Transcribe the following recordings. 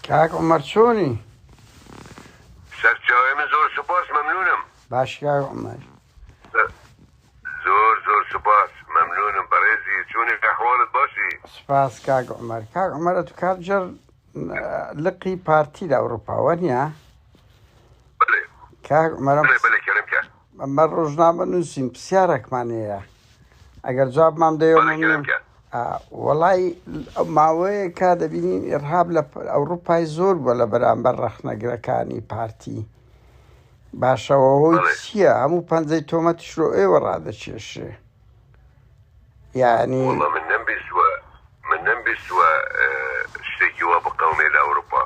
کاک عومەر چۆنی؟ سەرچاوی من زۆر سوپاس مەمنونم. باش کاک عومەر. زۆر سوپاس مەمنونم بەڕێزی چۆنی ئەحواڵت باشی؟ سوپاس کاک عومەر. کاک عومەرە تو کاتژەر لقی پارتی لە ئەوروپاوە نییە؟ بەڵێ کاک عومەرە بەڵێ کەرم کرد. ئەمە ڕۆژنامە نووسین پرسیارێکمان هەیە ئەگەر جوابمان دەیەوە وەڵای ماوەیە کا دەبینین ئێرهاب لە ئەوروپای زۆر بووە لە بەرامبەر ڕەخنەگرەکانی پارتی. باشەوە هۆی چییە؟ هەموو پەنجەی تۆمەتیشۆ ئێوە ڕادەکێشێ. یعنی من نەمبیستوە شتێکی وا بقەومێ لە ئەوروپا.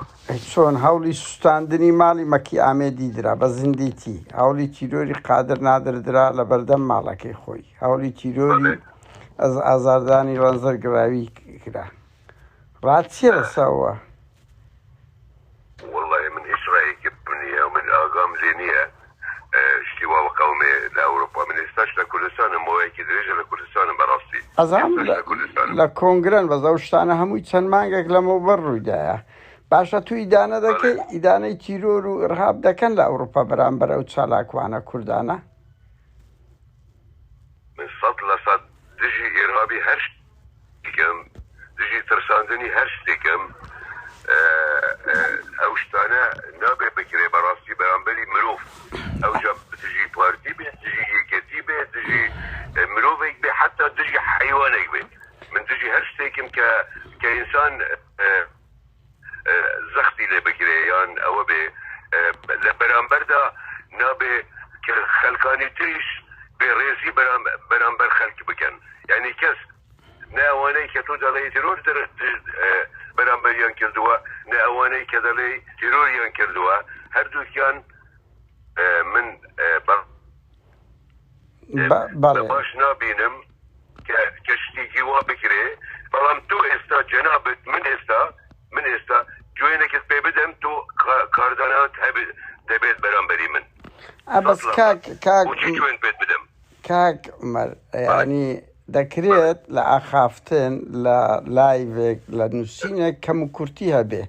چۆن هەوڵی سوستاندنی ماڵی مەکی ئامێدی درا بە زیندیتی، هەوڵی تیرۆری قادر نادردرا لە بەردەم ماڵەکەی خۆی، هەوڵی تیرۆری ئازاردانی ڕەنزەرگراوی کرا. ڕاچیە لەسەوە؟ وەڵڵی من هیچ ڕایەکی بنیە و من ئاگام لێ نییە شتی وا بقەومێ لە ئەوروپا. من ئێستاش لە کوردستانم ماوەیەکی درێژە لە کوردستانم بەڕاستی. ئەزانم لە کۆنگرن بەزە شتانە هەمووی چەند مانگێک لەمەوە بەر ڕوویدایە. باشە تو ئیدانە دەکەی ئیدانەی تیرۆر و ئڕهاب دەکەن لە ئەوروپا بەرامبەر ئەو چالاکوانە کوردانە؟ من 100% دژی ئێرهابی هەر شتێکم، دژی ترساندنی هەر شتێکم. ئەو شتانە نابێ بکرێ بەڕاستی بەرامبەری مرۆڤ. ئەوجا دژی پارتی بێت، دژی یەکەتی بێت، دژی مرۆڤێک بێ، حتا دژی حیوانێک بێت. من دژی هەر شتێکم کە ئینسان زەختی لێ بگرێ یان ئەوە بێ لە بەرامبەردا نابێ کە خەلکانی تریش بێڕێزی بەرامبەر خەلک بکەن. یعنی کەس نە ئەوانەی کە تۆ دەڵێ تیرۆر بەرامبەریان کردووە، نە ئەوانەی کە دەڵێ تیرۆریان کردووە، هەردووکیان من باش نابینم کە شتێکی وا بکرێ. بەڵام تۆ ئێستا جەنابەت من ئێستا گوێنێکت پێ بدەم، تۆ کاردانات دەبێت بەرامبەری من. بەس گوێن پێت بدەم کاک عومەر، ینی دەکرێت لە ئاخافتن لە لایڤێک لە نووسینێک کەم و کورتی هەبێ،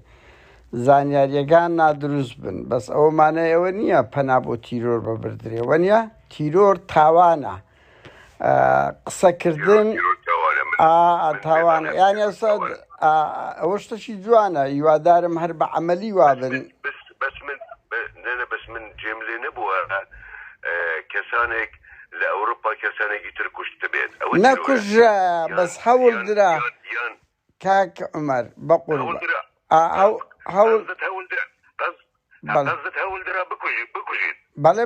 زانیاریەکان نادروست بن. بەس ئەوەمانەیەوە نییە پەنا بۆ تیرۆر بەبردرێەوە نییە. تیرۆر تاوانە، قسەکردن تاوانە. یانی ئەوە شتەشی جوانە، هیوادارم هەر بە عەمەلی وابن. بەس من جێم لێ نەبووە کەسانێک لە ئەوروپا کەسانێکی تر کوشت بێت. نەکوژە بەس هەوڵ درا کاک عومەر بەقول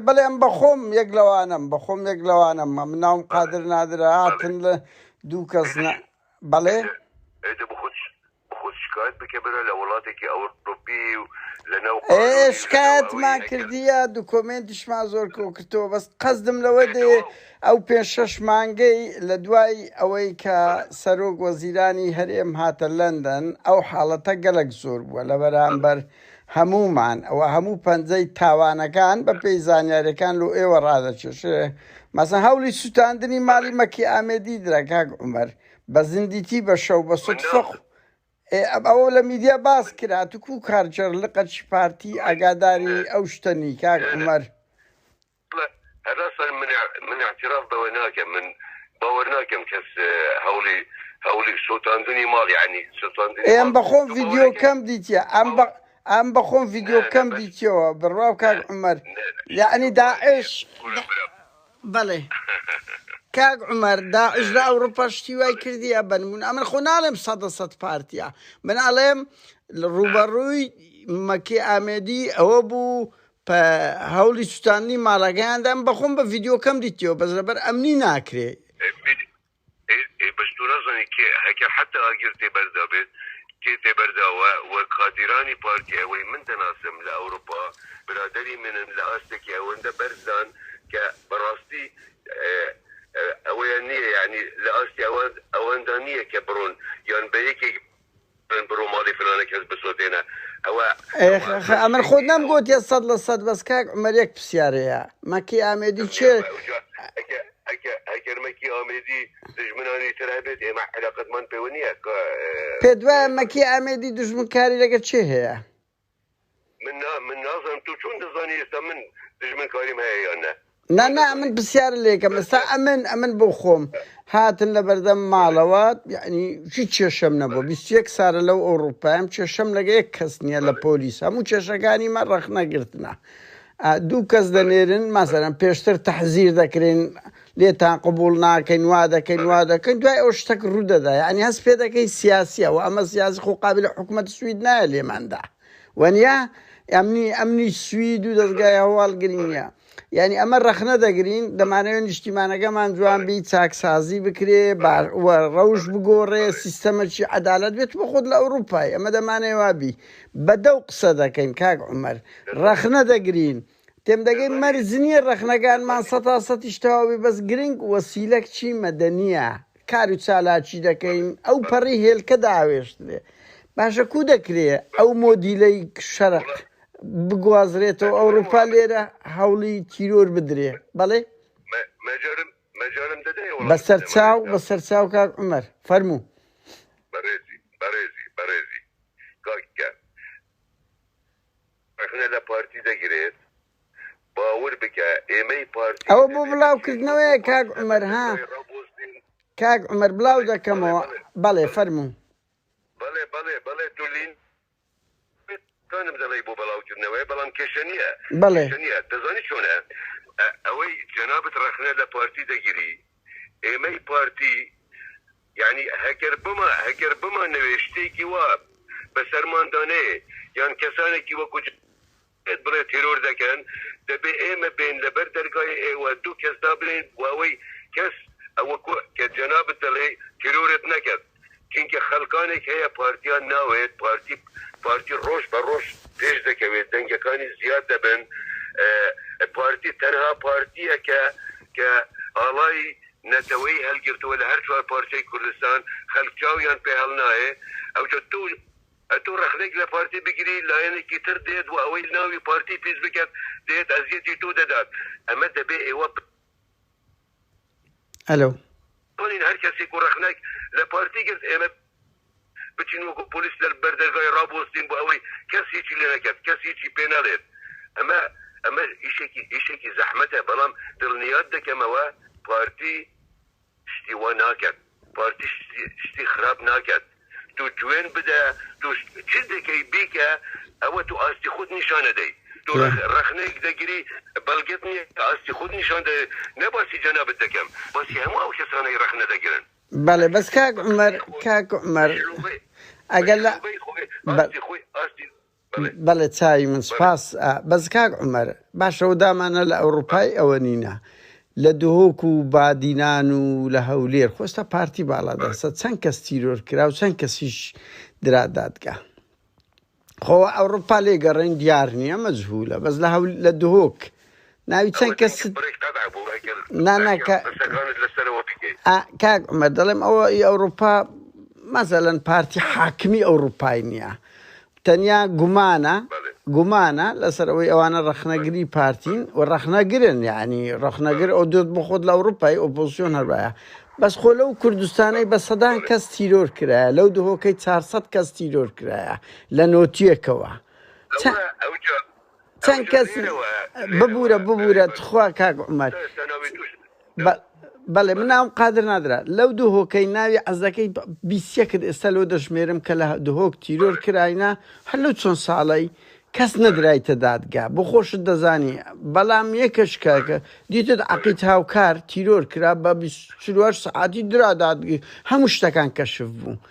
بەڵێ ئەم بەخۆم یەک لەوانم مناوم قادر نادرا هاتن لە دوو کەس بەڵێ شکایت بکە بەرە لە وڵاتێکی ئەوروپی و لەناو شکایەتمان کردیە، دوکۆمنتیشمان زۆر کردەوە. بەس قەزدم لەوە دێ ئەو 5-6 مانگەی لە دوای ئەوەی کە سەرۆک وەزیرانی هەرێم هاتە لەندەن، ئەو حاڵەتە گەلک زۆر بووە لە بەرامبەر هەمومان. ئەوە هەموو پەنجەی تاوانەکان بە پێی زانیاریەکان لۆ ئێوە ڕادەکێشێ. مەسەن هەوڵی سوتاندنی ماڵی مەکی ئامێدی درا کاک عومەر، بە زیندیتی بە شەو بە سوتفە ئەوە لە میدیا باس کرا. توکو کارجەر لقەچی پارتی ئاگاداری ئەو شتەنی کاک عومەر. هەراسان من اعتراف بەوە ناکەم، من باوەڕ ناکەم کەس هەوڵی سوتاندنی ماڵ یعنی سوتاندنی ئەم بەخۆم ڤیدیۆکەم دیتە ئەم بەخۆم ڤیدیۆکەم دیتەوە بڕواو کاک عومەر. یعنی داعش بەڵێ کاک عومەر داعش لە ئەوروپا شتی وای کردیە بنمون. ئەمن خۆ ناڵێم 100% پارتیە، من ئەڵێم ڕوبەڕووی مەکی ئامێدی ئەوە بوو هەوڵی سوتاندنی ماڵەکەیاندا. ئەم بەخۆم بە ڤیدیۆکەم دیتەوە بەس لەبەر ئەمنی ناکرێ. بەش تو نەزانی کێ هەکە حتا ئاگر تێبەردا بێت تێبەرداوە وە قادرانی پارتی ئەوەی من دەناسم لە ئەوروپا برادری منن لە ئاستێکی ئەوەندە بەرزان کە بەڕاستی ئەوەیە نییە، یعنی لە ئاستی ئەوەندە نییە کە بڕۆن یان بە یەکێک بڕۆ ماڵی فلانە کەس بسۆتێنە. ئەمن خۆ نەمگوتیە 100% بەس کاک عومەر یەک پرسیارەیە. مەکی ئامێدی چێ ئەگەر مەکی ئامێدی دژمنانی تر هەبێت ئێمە علاقەتمان پێوە نییە. پێ دوایە مەکی ئامێدی دژمنکاری لەگەڵ چێ هەیە؟ من نظرم تو چون دزانی است من دجمن کاریم هەیە یان نه نا من بسیار لێکم ئێستا ئەمن بۆ خۆم هاتن لە بەردەم ماڵەوە یعنی هیچ کێشەم نەبوو 21 ساڵە لەو ئەوروپایم کێشەم لەگە یەک کەس نییە لە پۆلیس هەموو کێشەکانیمە ڕەخ نەگرتنە دوو کەس دەنێرن مەسەرەن پێشتر تەحزیر دەکرێن لێتان قبول ناکەین وا دەکەین دوای ئەو شتێک ڕوودەدا یعنی هەست پێ دەکەی سیاسیە و ئەمە سیاسی خۆ قابل حکوومەت سوید نایە لێماندا وەنیا ئەمنی سوید و دەستگای هەواڵگرینە یعنی ئەمە ڕەخنە دەگرین دەمانەوێت نیشتیمانەکەمان جوان بی چاکسازی بکرێ ڕەوش بگۆڕێ سیستەمەکی عەدالەت بێت بۆ خۆت لە ئەوروپای ئەمە دەمانەوە بی بەدەو قسە دەکەین کاک عومەر ڕەخنە دەگرین تێم دەگەی مەرج نییە ڕەخنەکانمان 100% تەواوی بەس گرنگ وەسیلەک چی مەدەنیە کار و چالاکی دەکەین ئەو پەڕی هێلکە داوێشتێ باشە کو دەکرێ ئەو مۆدیلەی شەرق بگوازرێتەوە ئەوروپا لێرە هەوڵی تیرۆر بدرێ بەڵێ بەسەر چاو کاک عومەر فەرموو بەڕێزی کاکە ڕەخنە لە پارتی دەگرێت باور بکە ئێمەی پارتی ئەوە بۆ بڵاوکردنەوەیە کاک عومەر ها کاک عومەر بڵاو دەکەمەوە بەڵێ فەرموو بەڵێ تولین کانم دەڵێ بۆ بەڵاوکردنەوەی بەڵام کێشە نییە دەزانی چۆنە ئەوەی جەنابەت ڕەخنە لە پارتی دەگیری ئێمەی پارتی یعنی هەگەر بما نوێشتێکی وا بەسەرماندانەیە یان کەسانێکی وەکو بڵێ تیرۆر دەکەن دەبێ ئێمە بێن لەبەر دەرگای ئێوە دوو کەس دابنێن واوەی کەس ئەوە کە جەنابەت دەڵێ تیرۆرت نەکرد چونکە خەڵکانێک هەیە پارتیان ناوێت پارتی ڕۆژ بە ڕۆژ پێش دەکەوێت دەنگەکانی زیاد دەبن پارتی تەنها پارتیە کە ئاڵای نەتەوەی هەلگرتووە لە هەر چوار پارچەی کوردستان خەڵکچاویان پێ هەڵ نایە ئەوجا تو ڕەخنێک لە پارتی بگیری لایەنێکی تر دێت و ئەوەی ناوی پارتی پیس بکات دێت ئەزیەتی تو دەدات ئەمە دەبێ ئێوە ئەلۆ هەر کەسێک و ڕەخنێک لە پارتی گرت ئێمە بچین وەکو پۆلیس لە بەردەرگای ڕابۆستین بۆ ئەوەی کەس هیچی لێ نەکات کەس هیچی پێ ناڵێت ئەمە ئیشێکی زەحمەتە بەڵام دڵنیات دەکەمەوە پارتی شتی وا ناکات پارتی شتی خراپ ناکات تو جوێن بدە تو چ دەکەی بیکە ئەوە تو ئاستی خود نیشانە دەی تو ڕەخنەیەک دەگیری بەڵگەت نییە ئاستی خود نیشان دە نەباسی جەنابەت دەکەم باسی هەموو ئەو کەسانەی ڕەخنە دەگرن بەڵێ بەس کاک عومەر ئەگەر لە بەڵێ چاوی من سپاس بەس کاک عومەر باشەوە دامانە لە ئەوروپای ئەوە نینە لە دهۆک و بادینان و لە هەولێر خۆستا پارتی باڵادەسە چەند کەس تیرۆر کرا و چەند کەسیش درادادگا خۆ ئەوروپا لێگەڕێن دیار نییە مەجهولە بەس لە دهۆک ناوی چەند کەس کاک عومەر دەڵێم ئەوە ئەوروپا مەسەلەن پارتی حاکمی ئەوروپای نییە تەنیا گومانە لەسەر ئەوەی ئەوانە ڕەخنەگری پارتین و ڕەخنەگرن یعنی ڕەخنەگر ئەو دۆت بۆ خۆت لە ئەوروپای ئۆپۆزیسیۆن هەربایە بەس خۆ لەو کوردستانەی بە سەدان کەس تیرۆر کرایە لەو دهۆکەی 400 کەس تیرۆر کرایە لە نۆتیەکەوە چەند کەس ببوورە تخوا کاک عومەر بەڵێ من ناوم قادر نادرا لەو دوو هۆکەی ناوی عەزەکەی 20 کرد ئێستا لەوە دەژمێرم کە لە دهۆک تیرۆر کراینە هەر لەو چۆن ساڵی کەس نەدرایتە دادگا بۆ خۆشت دەزانی بەڵام یەکەش کاکە دیتت عەقید هاوکار تیرۆر کرا بە 24 سعاتی درا دادگی هەموو شتەکان کەشف بوو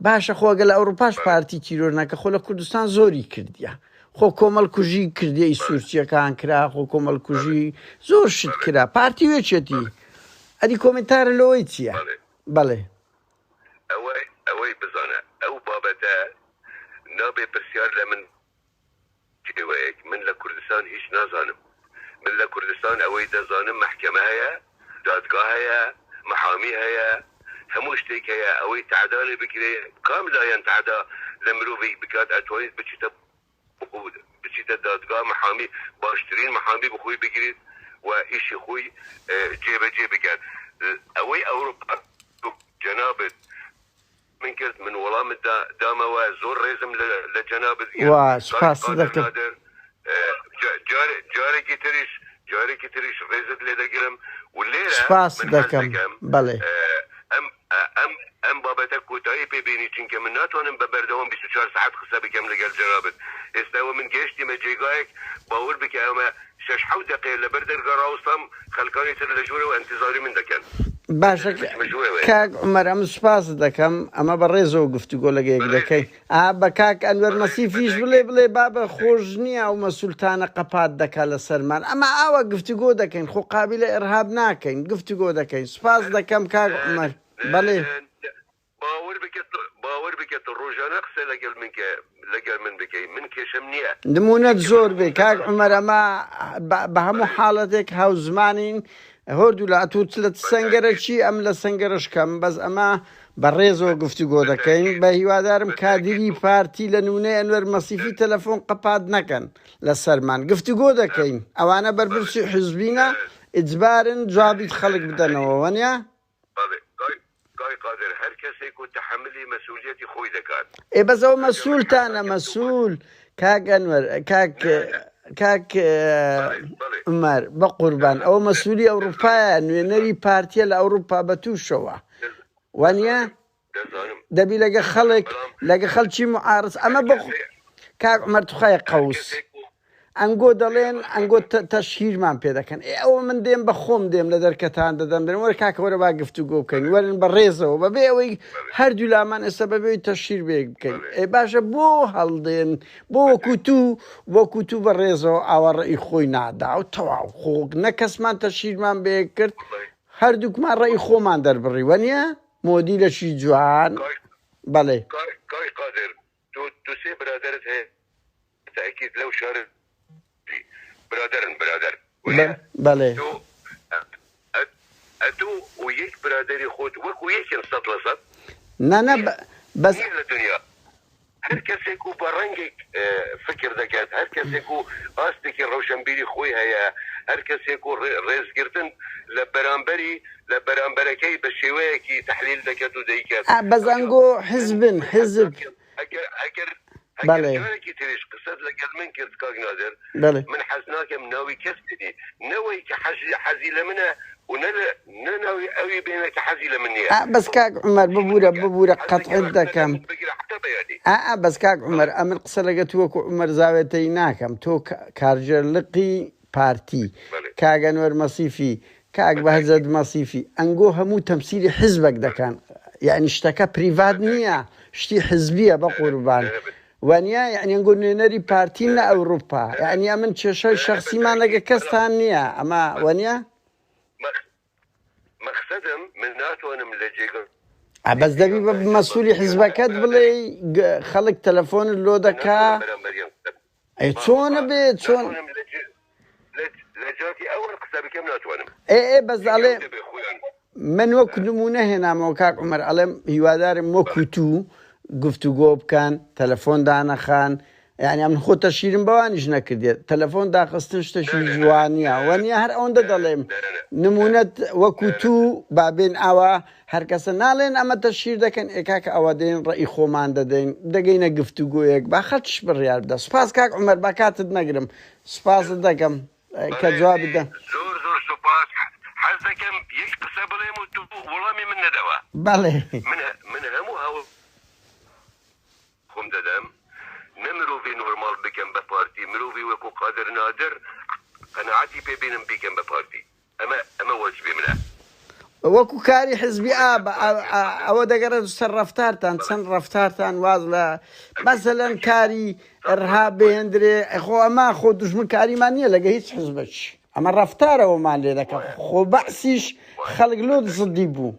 باشە خۆگە لە ئەوروپاش پارتی تیرۆر نەکە خۆ لە کوردستان زۆری کردیە خۆ کۆمەڵ کوژی کردیەی سوورچیەکان کرا خۆ کۆمەڵ کوژی زۆر شت کرا پارتی وێچێتی ئەدی کۆمنتارە لەوەی چییە؟ بەڵێ ئەوەی بزانە ئەو بابەتە نابێ پرسیار لە من من لە کوردستان هیچ نازانم من لە کوردستان ئەوەی دەزانم مەحکەمە هەیە دادگا هەیە محامی هەیە هەموو شتێک هەیە ئەوەی تعدالێ بکرێ کاملایەن تعدا لە مرۆڤی بکات ئەتوانیت بچیتە دادگا محامی باشترین محامی بخۆی بگیرێت و ئیشی خۆی جێبەجێ بکات ئەوەی ئەوروپا جەنابەت من کرد من وەڵامت دامەوە زۆر ڕێزم لە جەنابەت سپاس دەکەم جارێکی تریش ڕێزت لێ دەگرم و لێرە سپاس دەکەم بەڵێ ئەم بابەتە کۆتایی پێبینی چونکە من ناتوانم بە بەردەوام 24 ساعت قسە بکەم لەگەڵ جەنابەت ئێستاوە من گەیشتیمە جێگایەک باوەڕ بکە ئەمە 6-7 دقەیە لەبەر دەرگا ڕاوستام خەڵکانی تر لە ژوورەوە ئەنتیزاری من دەکەن باشە کاک عومەر ئەم سوپاس دەکەم ئەمە بە ڕێزەوە گفتوگۆ لەگەیەک دەکەی بە کاک ئەنوەر مەسیفیش بڵێ بابە خۆش نییە ئەو مەسوولتانە قەپات دەکات لە سەرمان ئەمە ئاوە گفتوگۆ دەکەین خۆ قابلە ئێرهاب ناکەین گفتوگۆ دەکەین سوپاس دەکەم کاک عومەر بەڵێ باوەڕ بکەێت ڕۆژانە قسە لەگەڵ من بکەی من کێشم نییە نمونەت زۆر بێ کاک عومەر ئەمە بە هەموو حاڵەتێک هاوزمانین هۆردوو لە ئەتوت لە سەنگەرە چی ئەم لە سەنگەرشکەم بەس ئەمە بە ڕێزەوە گفتوگۆ دەکەین بە هیوادارم کادری پارتی لە نونەی ئەنوەر مەسیفی تەلەفۆن قەپات نەکەن لە سەرمان گفتوگۆ دەکەین ئەوانە بەرپرسی حزبینە ئیجبارن جوابیت خەڵک بدەنەوە وەنیا قادر هەر کەسێک و تەحملی مەسئولیەتی خۆی دەکات بەسەوە مەسوولتانە مەسوول کاک ئەنوەر کاک عومەر بە قوربان ئەوە مەسئولی ئەوروپایە نوێنەری پارتیە لە ئەوروپا بە تووشەوە وانە دەبی لەگە خەڵکی معارض ئەمە بە کاک عومەر توخایە قەوس ئەنگۆ دەڵێن ئەنگۆ تەشهیرمان پێ دەکەن ئەوە من دێم بە خۆم دێم لە دەرکەتان دەدەم دەن وەرە کاکەوەرە با گفتوگۆ بکەین وەرن بە ڕێزەوە بەبێ ئەوەی هەردوو لامان ئێستا بەبێ تەشهیر بێ بکەین باشە بۆ هەڵدێن بۆ وەکو تو بە ڕێزەوە ئاوە ڕێی خۆی نادا و تەواو خۆک نە کەسمان تەشهیرمان بێ کرد هەردووکمان ڕێی خۆمان دەربڕی وەنیە مۆدی لەشی جوان بەڵێ قادر تو سێ برادرت هەیە تاکید لەو شارە برادر بەڵێ ئەتو و یەک برادری خۆت وەکو یەکن 100% نانە بەس لە دنیا هەر کەسێک و بە ڕەنگێک فکر دەکات هەر کەسێک و ئاستێکی ڕەوشەمبیری خۆی هەیە هەر کەسێک و ڕێزگرتن لە بەرامبەرەکەی بە شێوەیەکی تەحلیل دەکات و دەیکات بەزانگۆ حزبن حزب جارێکی تریش قسەت لەگەڵ من کرد کاک نادر من حەز ناکەم ناوی کەس بدی نەوەی کە حەزی لە منە و نە ناوی ئەوی بێنە کە حەزی لە من نییە بەس کاک عومەر ببوورە قەتعت دەکەم بەس کاک عومەر ئەمن قسە لەگە تو وەکو عومەر زاوێتەی ناکەم تۆ کارژەرلقی پارتی کاک ئەنوەر مەسیفی کاک بەهەجەت مەسیفی ئەنگۆ هەموو تەمسیلی حزبێک دەکەن یعنی شتەکە پریڤات نییە شتی حزبیە بە قوربان وانیا یعنی ئەنگۆ نوێنەری پارتین لە ئەوروپا یعنی من کێشەی شەخسیمان لەگە کەستان نییە ئەمە وانیا مەقسەدم من ناتوانم لە جێگە بەس دەبی بە مەسئولی حزبەکەت بڵێ خەڵک تەلەفۆنت لۆ دەکا چۆنە بێ چۆن لە جاتی ئەوەن قسە بکەم ناتوانم بەس دەڵێ من وەکو نمونە هێنامەوە کاک عومەر ئەڵێم هیوادارم وەکو تو گفتوگۆ بکەن تەلەفۆن دانەخان یعنی ئەم خۆ تەشیرم بەوانیش نەکردێت تەلەفۆن داخستن شتەشی جوانیە وەنیە هەر ئەوەندە دەڵێم نمونەت وەکو تو بابێن ئاوا هەر کەسە ناڵێن ئەمە تەشیر دەکەن ئێکاکە ئەوە دێن ڕێی خۆمان دەدەین دەگەینە گفتوگۆیەک با خەتش بڕیار بدە سوپاس کاک عومەر با کاتت نەگرم سوپاست دەکەم کە جواب بدەم زۆر سوپاس حەز دەکەم یەک قسە بڵێم و تو وەڵامی من نەدەوە بەڵێ من هەموو هەوڵ خۆم دەدەم نە مرۆڤی نۆرمال بکەم بە پارتی مرۆڤی وەکو قادر نادر قەناعەتی پێبینم بیکەم بە پارتی ئەمە واجبی منە وەکو کاری حزبی ئەوە دەگەڕێت سەر ڕەفتارتان چەند ڕەفتارتان واز لە مەسەلەن کاری ئەرهاب بهێندرێ خۆ ئەمە خۆ دوژمن کاریمان نییە لەگە هیچ حزبەچ ئەمە ڕەفتارەوەمان لێ دەکە خۆ بەعسیش خەڵک لۆ زدی بوو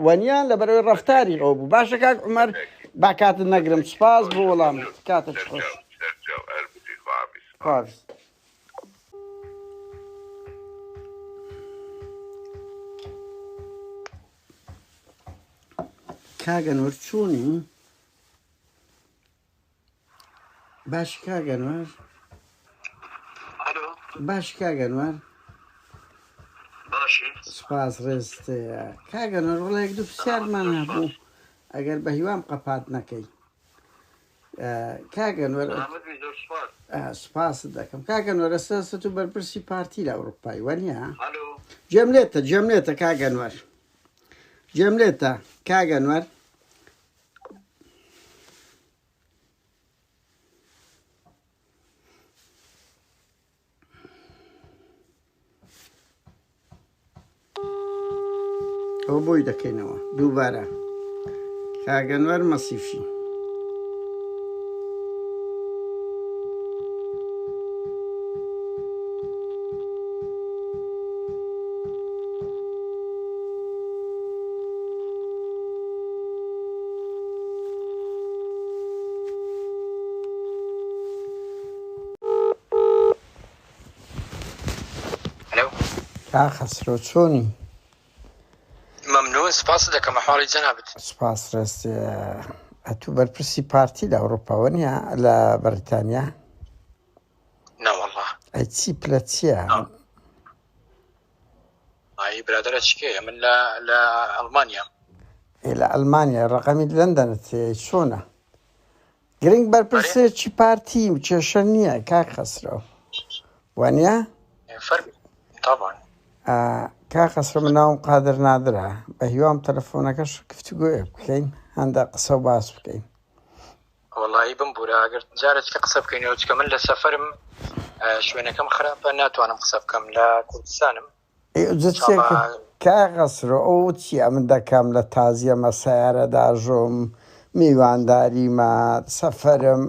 وەنیان لەبەرەوەی ڕەفتاری ئەوە بوو باشە کاک عومەر با کاتت نەگرم سپاس بۆ وەڵام کاتت خۆش کاگەنوەر چۆنی باش کاگەنوەر باش کاگەنوەر سپاس ڕێستەیە کاگەنوەر وڵایەک دوو پرسیارمان هەبوو ئەگەر بە هیوام قەپات نەکەی کاگەنوەر سوپاست دەکەم کاگەنوەرە سەست و بەرپرسی پارتی لە ئەوروپای وەنیە جێملێتە کاگەنوەر جێملێتە کاگەنوەر ئەو بۆی دەکەینەوە دووبارە کاگەنوەر مەسیفی خسرۆ چۆنی؟ ممنون سپاس دەکەم حواڵی جەنابەت. سپاس ڕێستی ئەتوو بەرپرسی پارتی لە ئەوروپاوە نیە لە بەریتانیا؟ نەوەڵڵا. ئەی چی پلە چییە؟ ئای برادرە چکەیە من لە ئەڵمانیا. لە ئەلمانیا ڕقەمی لەندەنت چۆنە؟ گرنگ بەرپرسێکی پارتی و کێشە نییە کاک خەسرۆ وانە؟ طبعا کا خەسرە من ناوم قادر نادرە بە هیوام تەلەفۆنەکەش گفتوگۆیە بکەین هەندە قسە و باس بکەین. وەڵایی بمبورە ئەگەر جارێککە قسە بکەینەوە چکە من لە سەفەرم شوێنەکەم خراپە ناتوانم قسە بکەم لە کوردستانم. کا خەسرۆ ئەو چیە من دەکەم لە تازیەمە سەیارەداژۆم میوانداریمە سەفەرم